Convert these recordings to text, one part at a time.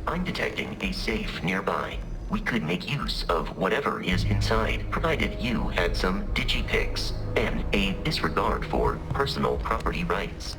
I'm detecting a safe nearby. We could make use of whatever is inside, provided you had some digipics and a disregard for personal property rights.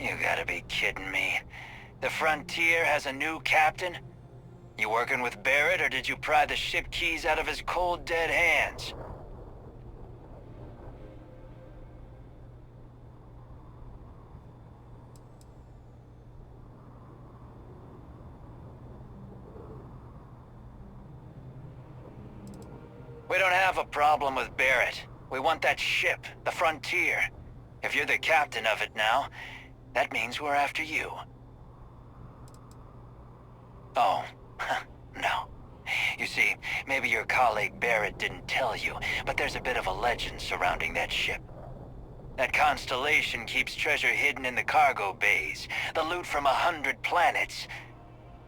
You gotta be kidding me. The Frontier has a new captain? You working with Barrett, or did you pry the ship keys out of his cold, dead hands? We don't have a problem with Barrett. We want that ship, the Frontier. If you're the captain of it now, that means we're after you. Oh, no. You see, maybe your colleague Barrett didn't tell you, but there's a bit of a legend surrounding that ship. That constellation keeps treasure hidden in the cargo bays, the loot from 100 planets,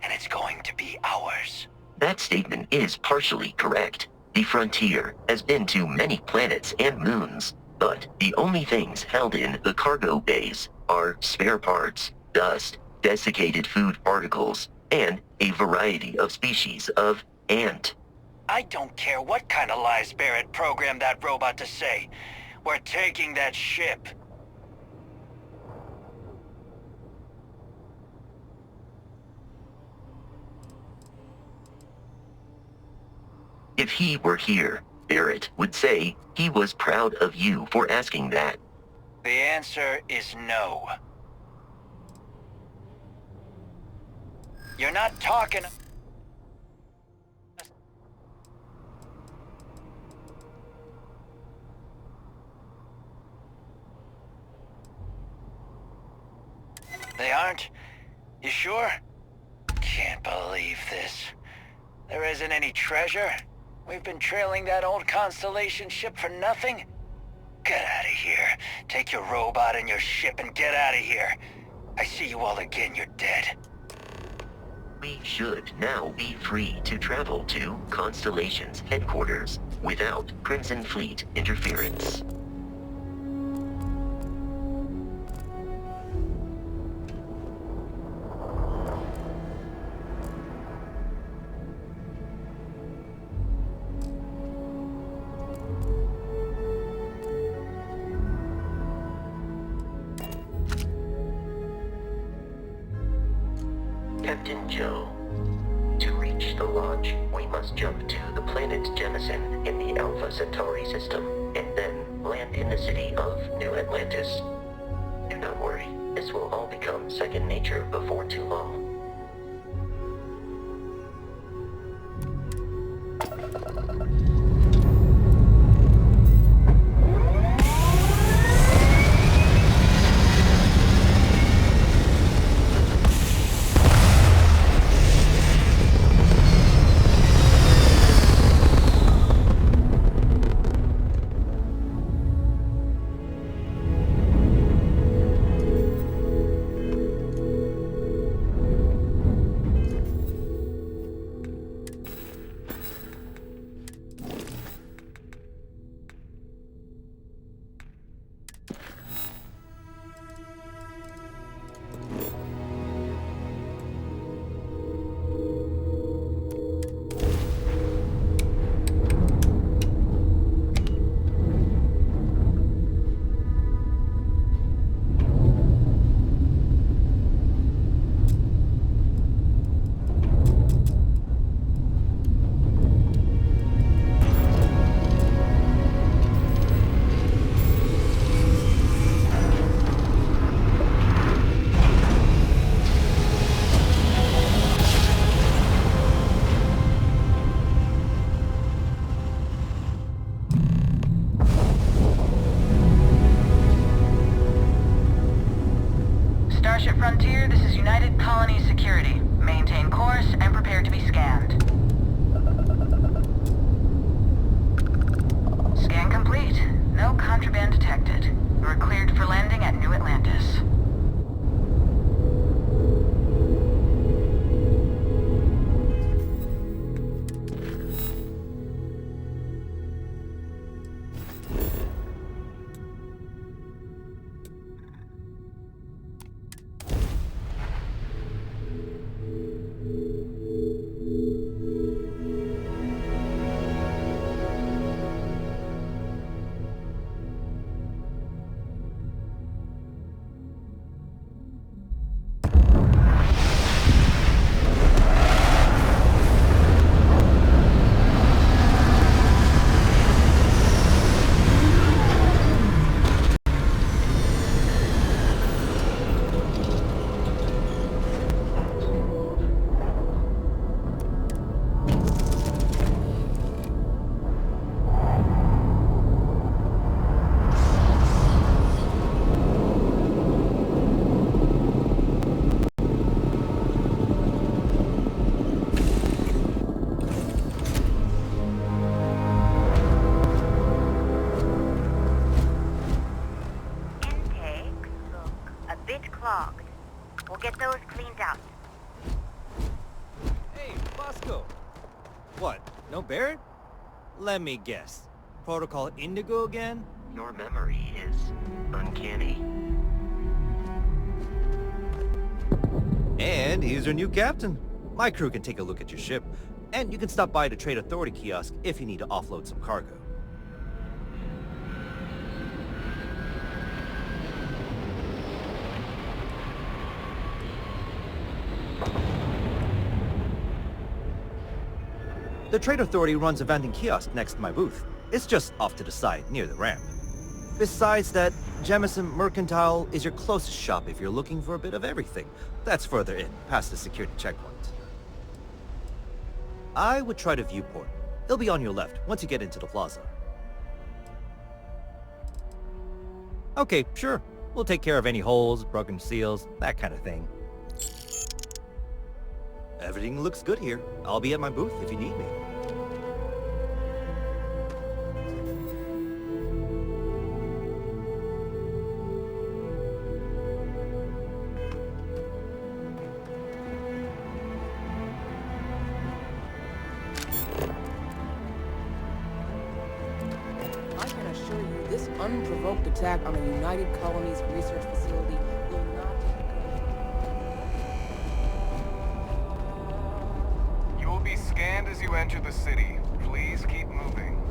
and it's going to be ours. That statement is partially correct. The Frontier has been to many planets and moons, but the only things held in the cargo bays are spare parts, dust, desiccated food particles, and a variety of species of ant. I don't care what kind of lies Barrett programmed that robot to say. We're taking that ship. If he were here, Barrett would say he was proud of you for asking that. The answer is no. You're not talking... They aren't? You sure? Can't believe this. There isn't any treasure? We've been trailing that old Constellation ship for nothing? Get out of here. Take your robot and your ship and get out of here. I see you all again, you're dead. We should now be free to travel to Constellation's headquarters without Crimson Fleet interference. Captain Joe. To reach the launch, we must jump to the planet Jemison in the Alpha Centauri system, and then land in the city of New Atlantis. Do not worry, this will all become second nature before too long. Starship Frontier, this is United Colony Security. Maintain course and prepare to be scanned. Scan complete. No contraband detected. We're cleared for landing at New Atlantis. We'll get those cleaned out. Hey, Bosco! What, no Barrett? Let me guess. Protocol Indigo again? Your memory is uncanny. And here's your new captain. My crew can take a look at your ship, and you can stop by the Trade Authority kiosk if you need to offload some cargo. The Trade Authority runs a vending kiosk next to my booth. It's just off to the side, near the ramp. Besides that, Jemison Mercantile is your closest shop if you're looking for a bit of everything. That's further in, past the security checkpoint. I would try the viewport. It'll be on your left, once you get into the plaza. Okay, sure. We'll take care of any holes, broken seals, that kind of thing. Everything looks good here. I'll be at my booth if you need me. I can assure you this unprovoked attack on a United Colonies research facility will not You will be scanned as you enter the city. Please keep moving.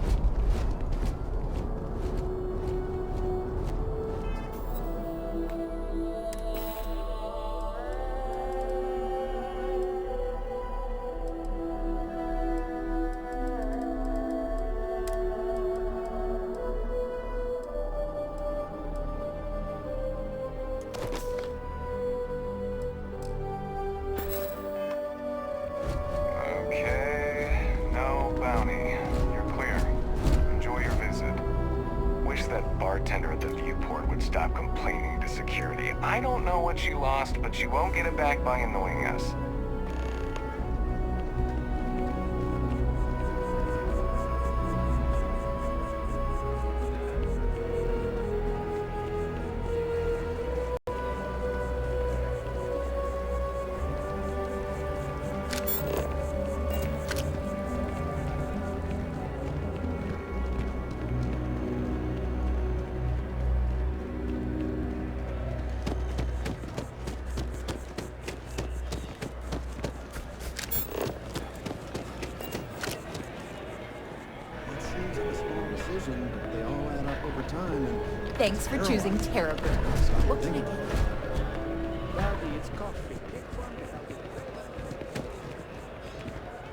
wish that bartender at the viewport would stop complaining to security. I don't know what she lost, but she won't get it back by annoying us. They all add up over time and... Thanks for choosing terrible. What can I get? It's coffee.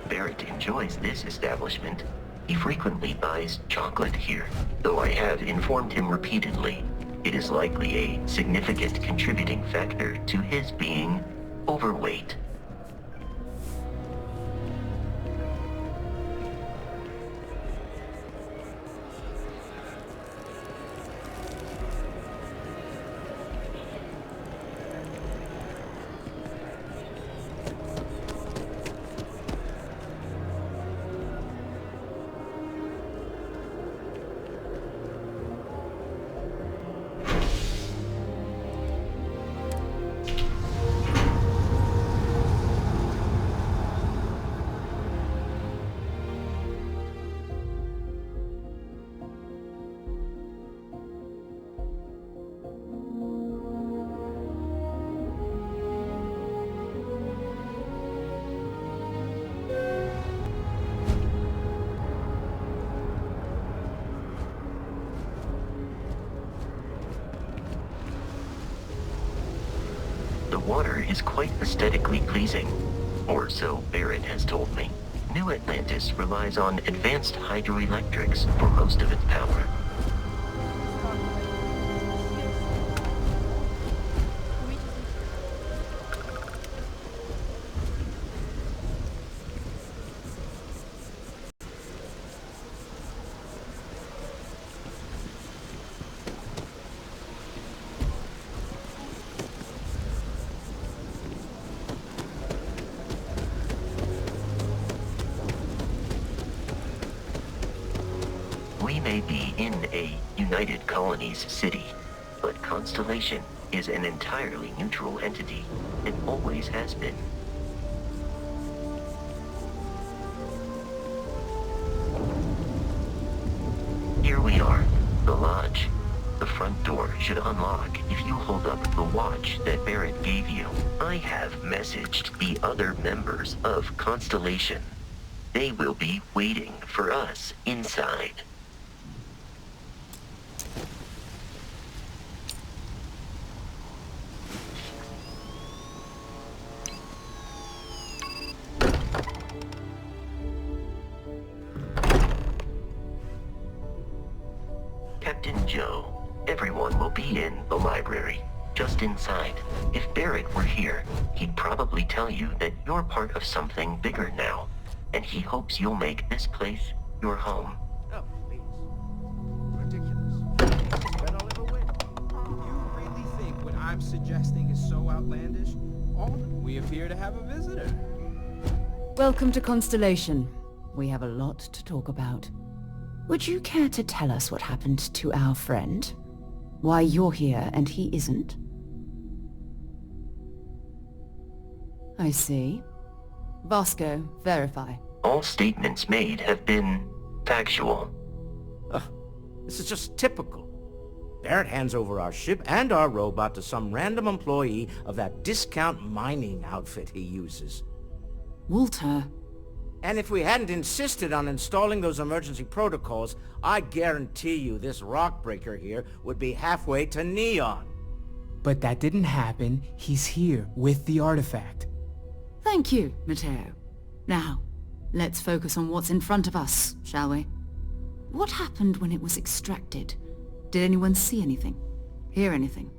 Barrett enjoys this establishment. He frequently buys chocolate here, though I have informed him repeatedly it is likely a significant contributing factor to his being overweight. The water is quite aesthetically pleasing, or so Barrett has told me. New Atlantis relies on advanced hydroelectrics for most of its power. We may be in a United Colonies city, but Constellation is an entirely neutral entity. It always has been. Here we are, the lodge. The front door should unlock if you hold up the watch that Barrett gave you. I have messaged the other members of Constellation. They will be waiting for us inside. Captain Joe, everyone will be in the library, just inside. If Barrett were here, he'd probably tell you that you're part of something bigger now, and he hopes you'll make this place your home. Oh, please. Ridiculous. Bet I'll ever win. You really think what I'm suggesting is so outlandish? We appear to have a visitor. Welcome to Constellation. We have a lot to talk about. Would you care to tell us what happened to our friend? Why you're here and he isn't? I see. Vasco, verify. All statements made have been factual. This is just typical. Barrett hands over our ship and our robot to some random employee of that discount mining outfit he uses. Walter. And if we hadn't insisted on installing those emergency protocols, I guarantee you this rock breaker here would be halfway to Neon. But that didn't happen. He's here with the artifact. Thank you, Matteo. Now, let's focus on what's in front of us, shall we? What happened when it was extracted? Did anyone see anything? Hear anything?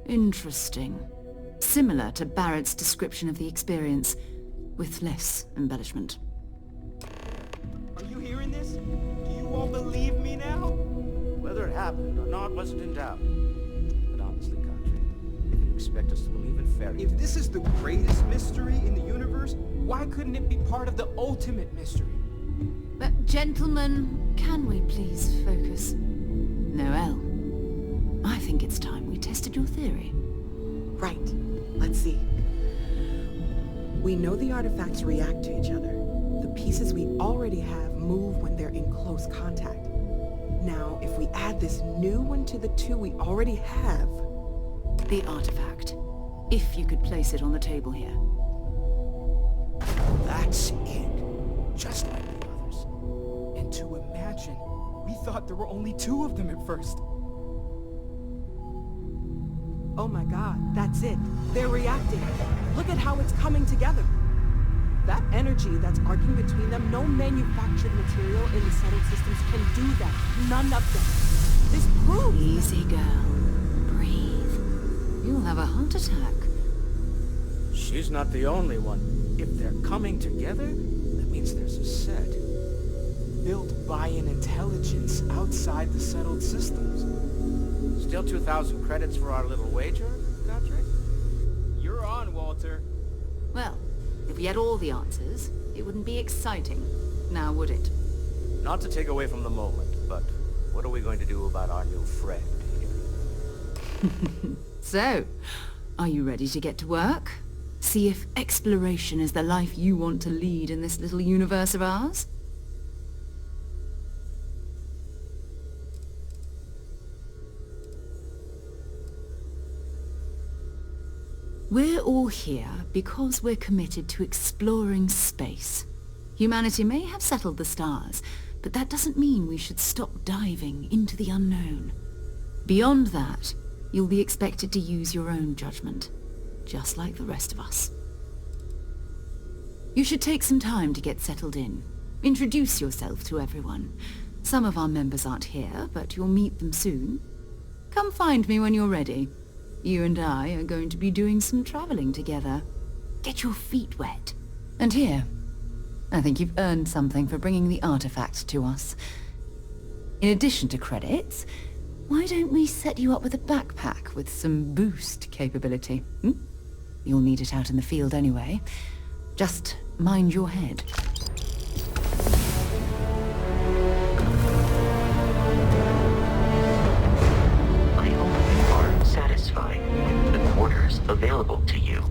Interesting. Similar to Barrett's description of the experience, with less embellishment. this? Do you all believe me now? Whether it happened or not wasn't in doubt. But honestly, Country, if you expect us to believe in fairy tales... If this is the greatest mystery in the universe, why couldn't it be part of the ultimate mystery? But gentlemen, can we please focus? Noel, I think it's time we tested your theory. Right. Let's see. We know the artifacts react to each other. The pieces we already have move when they're in close contact. Now, if we add this new one to the two we already have... The artifact. If you could place it on the table here. That's it. Just like the others. And to imagine, we thought there were only 2 of them at first. Oh my god, that's it. They're reacting. Look at how it's coming together. That energy that's arcing between them, no manufactured material in the settled systems can do that. None of them. This proves... Easy, girl. Breathe. You'll have a heart attack. She's not the only one. If they're coming together, that means there's a set. Built by an intelligence outside the settled systems. Still 2,000 credits for our little wager, Country? You're on, Walter. Well, if we had all the answers, it wouldn't be exciting. Now, would it? Not to take away from the moment, but what are we going to do about our new friend here? So, are you ready to get to work? See if exploration is the life you want to lead in this little universe of ours? We're all here because we're committed to exploring space. Humanity may have settled the stars, but that doesn't mean we should stop diving into the unknown. Beyond that, you'll be expected to use your own judgment, just like the rest of us. You should take some time to get settled in. Introduce yourself to everyone. Some of our members aren't here, but you'll meet them soon. Come find me when you're ready. You and I are going to be doing some traveling together. Get your feet wet. And here, I think you've earned something for bringing the artifact to us. In addition to credits, why don't we set you up with a backpack with some boost capability? You'll need it out in the field anyway. Just mind your head. Satisfied with the quarters available to you.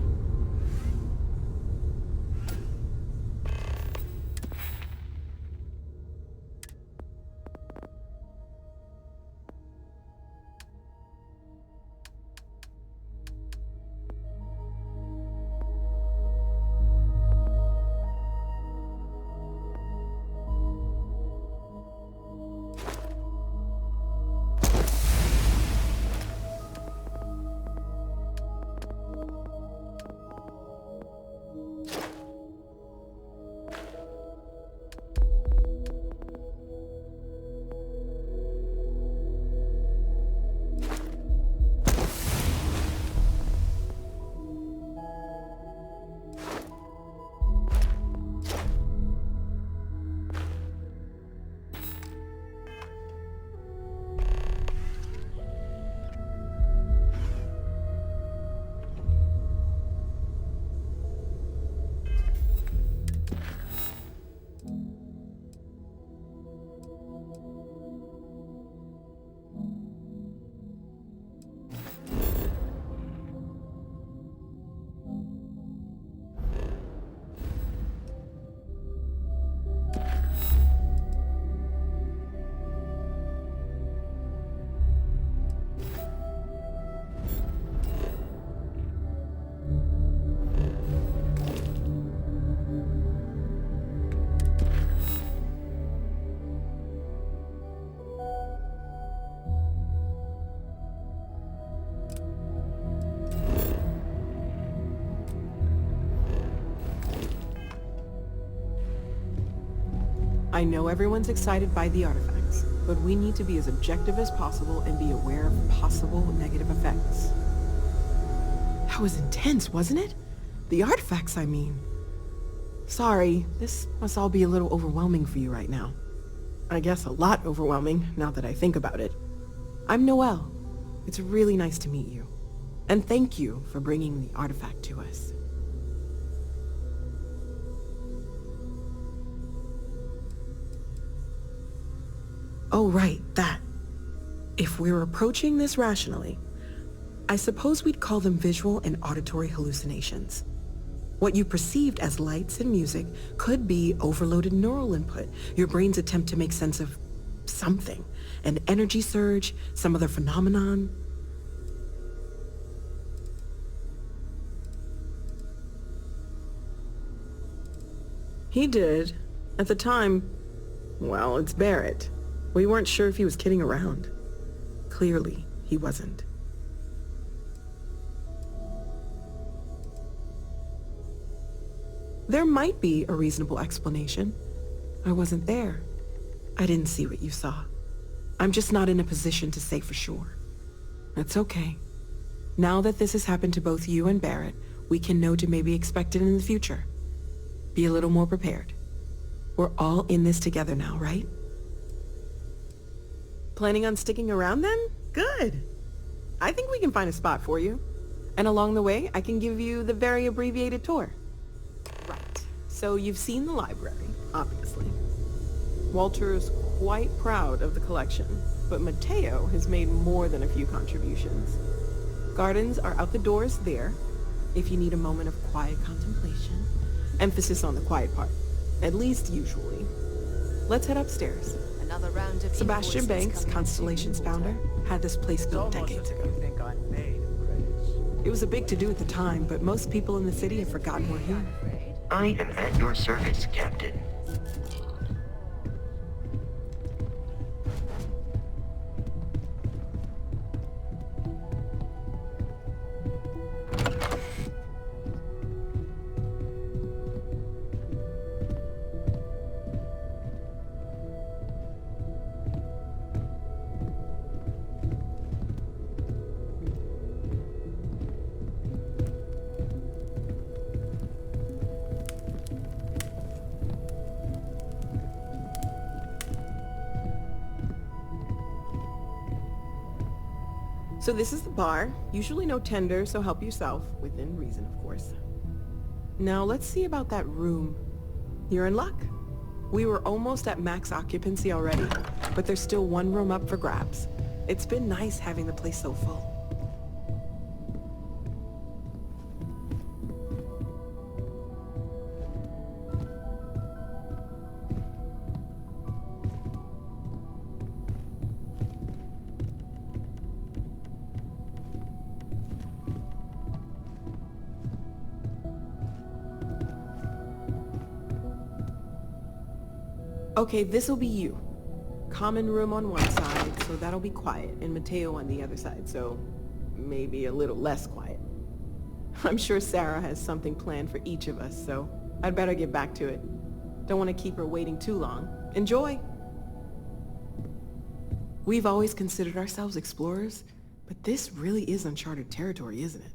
I know everyone's excited by the artifacts, but we need to be as objective as possible and be aware of possible negative effects. That was intense, wasn't it? The artifacts, I mean. Sorry, this must all be a little overwhelming for you right now. I guess a lot overwhelming, now that I think about it. I'm Noelle. It's really nice to meet you. And thank you for bringing the artifact to us. Oh, right, that. If we're approaching this rationally, I suppose we'd call them visual and auditory hallucinations. What you perceived as lights and music could be overloaded neural input, your brain's attempt to make sense of something, an energy surge, some other phenomenon. He did. At the time, well, it's Barrett. We weren't sure if he was kidding around. Clearly, he wasn't. There might be a reasonable explanation. I wasn't there. I didn't see what you saw. I'm just not in a position to say for sure. That's okay. Now that this has happened to both you and Barrett, we can know to maybe expect it in the future. Be a little more prepared. We're all in this together now, right? Planning on sticking around then? Good. I think we can find a spot for you. And along the way, I can give you the very abbreviated tour. Right. So you've seen the library, obviously. Walter is quite proud of the collection, but Mateo has made more than a few contributions. Gardens are out the doors there, if you need a moment of quiet contemplation. Emphasis on the quiet part, at least usually. Let's head upstairs. Another round of Sebastian Banks, Constellation's founder, had this place built decades ago. It was a big to-do at the time, but most people in the city have forgotten we're here. I am at your service, Captain. So this is the bar. Usually no tender, so help yourself. Within reason, of course. Now let's see about that room. You're in luck. We were almost at max occupancy already, but there's still one room up for grabs. It's been nice having the place so full. Okay, this'll be you. Common room on one side, so that'll be quiet, and Mateo on the other side, so maybe a little less quiet. I'm sure Sarah has something planned for each of us, so I'd better get back to it. Don't want to keep her waiting too long. Enjoy! We've always considered ourselves explorers, but this really is uncharted territory, isn't it?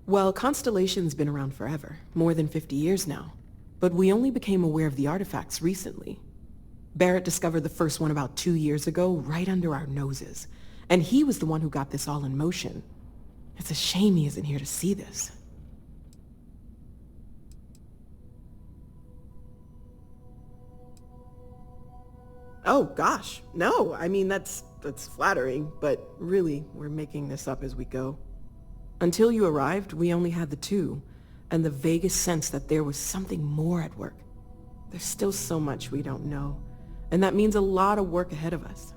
Well, Constellation's been around forever, more than 50 years now. But we only became aware of the artifacts recently. Barrett discovered the first one about 2 years ago, right under our noses. And he was the one who got this all in motion. It's a shame he isn't here to see this. Oh, gosh, no. I mean, that's flattering, but really, we're making this up as we go. Until you arrived, we only had the two, and the vaguest sense that there was something more at work. There's still so much we don't know, and that means a lot of work ahead of us.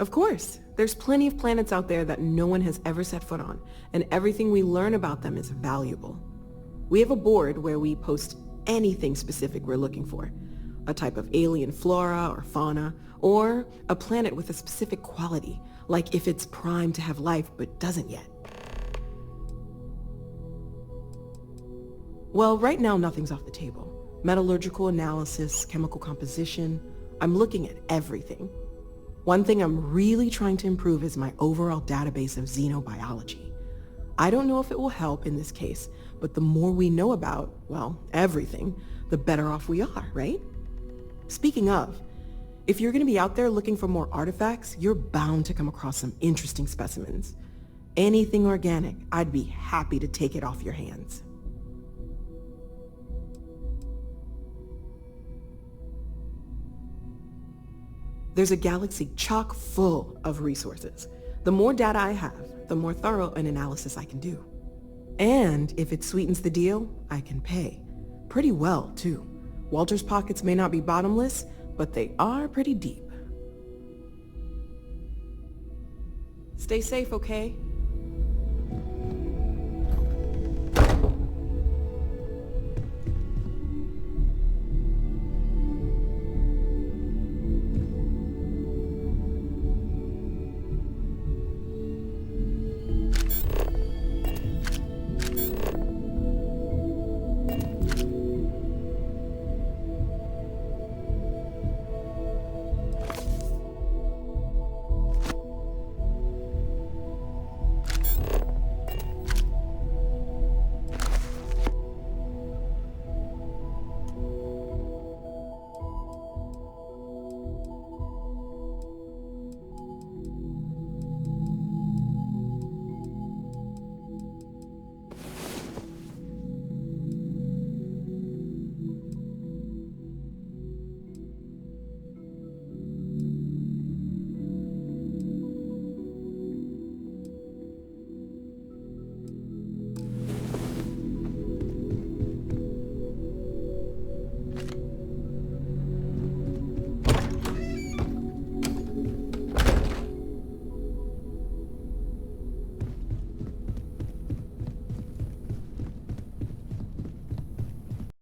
Of course, there's plenty of planets out there that no one has ever set foot on, and everything we learn about them is valuable. We have a board where we post anything specific we're looking for, a type of alien flora or fauna, or a planet with a specific quality, like if it's primed to have life but doesn't yet. Well, right now nothing's off the table. Metallurgical analysis, chemical composition, I'm looking at everything. One thing I'm really trying to improve is my overall database of xenobiology. I don't know if it will help in this case, But the more we know about, well, everything, the better off we are, right? Speaking of, if you're going to be out there looking for more artifacts, you're bound to come across some interesting specimens. Anything organic, I'd be happy to take it off your hands. There's a galaxy chock full of resources. The more data I have, the more thorough an analysis I can do. And if it sweetens the deal, I can pay. Pretty well, too. Walter's pockets may not be bottomless, but they are pretty deep. Stay safe, okay?